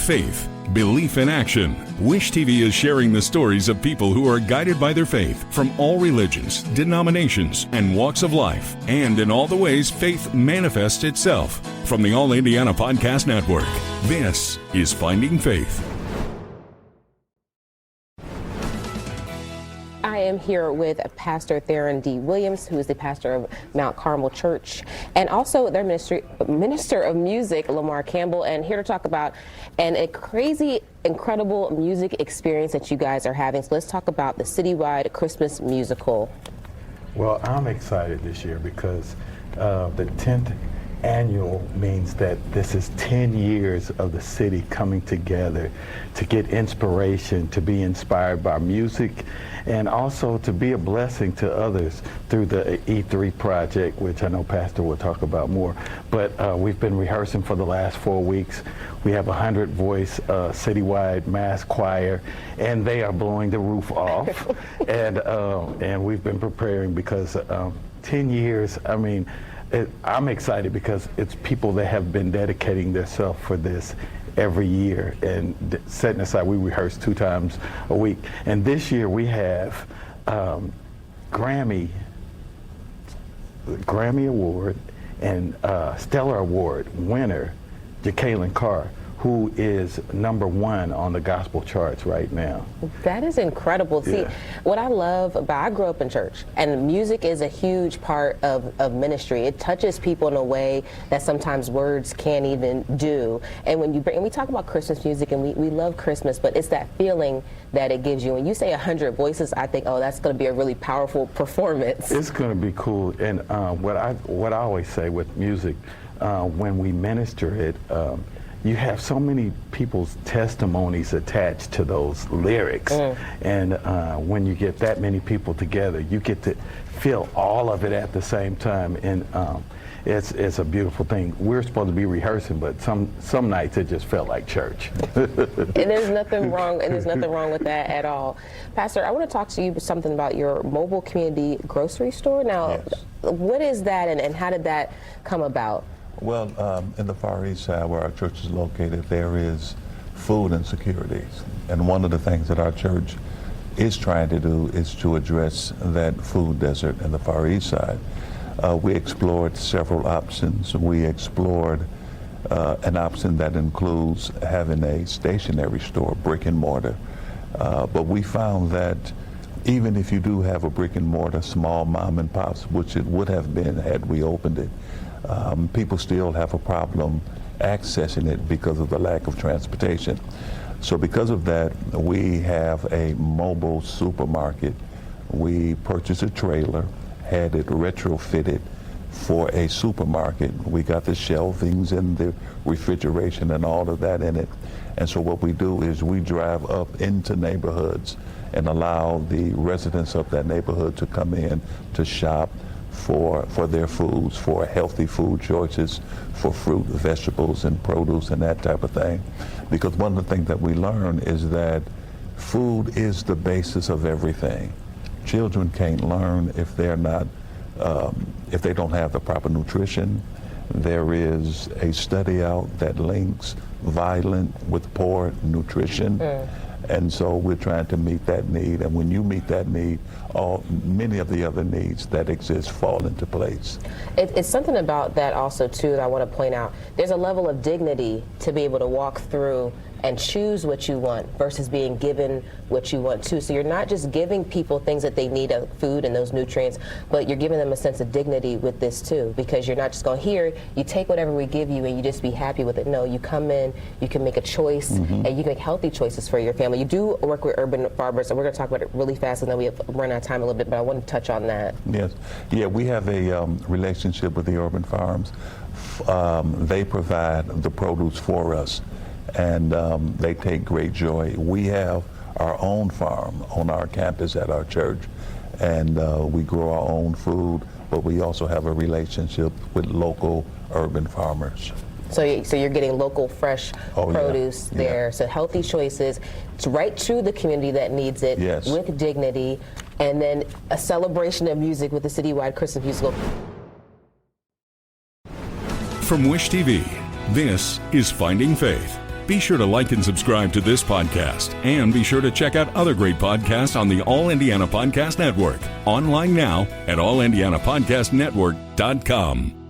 faith, belief in action. Wish TV is sharing the stories of people who are guided by their faith from all religions, denominations, and walks of life, and in all the ways faith manifests itself. From the All Indiana Podcast Network, this is Finding Faith. I am here with Pastor Theron D. Williams, who is the pastor of Mount Carmel Church, and also their minister of music, Lamar Campbell, and here to talk about a crazy, incredible music experience that you guys are having. So let's talk about the Citywide Christmas Musical. Well, I'm excited this year because the 10th annual means that this is 10 years of the city coming together to get inspiration, to be inspired by music, and also to be a blessing to others through the E3 project, which I know Pastor will talk about more. But we've been rehearsing for the last 4 weeks. We have a 100-voice Citywide Mass Choir, and they are blowing the roof off. and we've been preparing because 10 years, I mean, I'm excited because it's people that have been dedicating themselves for this every year and setting aside. We rehearse 2 times a week, and this year we have Grammy Award and Stellar Award winner Jekalyn Carr, who is #1 on the gospel charts right now. That is incredible. See, what I love about, I grew up in church, and music is a huge part of ministry. It touches people in a way that sometimes words can't even do. And when we talk about Christmas music, and we love Christmas, but it's that feeling that it gives you. When you say 100 voices, I think, oh, that's going to be a really powerful performance. It's going to be cool. And what I always say with music, when we minister it, you have so many people's testimonies attached to those lyrics. And when you get that many people together, you get to feel all of it at the same time. And it's a beautiful thing. We're supposed to be rehearsing, but some nights it just felt like church. And there's nothing wrong, with that at all. Pastor, I want to talk to you something about your mobile community grocery store. Now, what is that, and how did that come about? Well, in the Far East Side, where our church is located, there is food insecurities. And one of the things that our church is trying to do is to address that food desert in the Far East Side. We explored several options. We explored an option that includes having a stationary store, brick and mortar. But we found that even if you do have a brick and mortar, small mom and pops, which it would have been had we opened it, people still have a problem accessing it because of the lack of transportation. So because of that, we have a mobile supermarket. We purchased a trailer, had it retrofitted for a supermarket. We got the shelvings and the refrigeration and all of that in it. And so what we do is we drive up into neighborhoods and allow the residents of that neighborhood to come in to shop for their foods, for healthy food choices, for fruit, vegetables, and produce, and that type of thing. Because one of the things that we learn is that food is the basis of everything. Children can't learn if they're not, if they don't have the proper nutrition. There is a study out that links violent with poor nutrition. And so we're trying to meet that need. And when you meet that need, many of the other needs that exist fall into place. It's something about that also, too, that I want to point out. There's a level of dignity to be able to walk through and choose what you want versus being given what you want too. So you're not just giving people things that they need, food and those nutrients, but you're giving them a sense of dignity with this too, because you're not just going, here, you take whatever we give you and you just be happy with it. No, you come in, you can make a choice, and you can make healthy choices for your family. You do work with urban farmers, and we're going to talk about it really fast, and then we have run out of time a little bit, but I want to touch on that. Yes. Yeah, we have a relationship with the urban farms. They provide the produce for us, and they take great joy. We have our own farm on our campus at our church, and we grow our own food, but we also have a relationship with local urban farmers. So you're getting local, fresh produce there. So healthy choices. It's right to the community that needs it with dignity. And then a celebration of music with the Citywide Christmas Musical. From Wish TV, this is Finding Faith. Be sure to like and subscribe to this podcast, and be sure to check out other great podcasts on the All Indiana Podcast Network. Online now at allindianapodcastnetwork.com.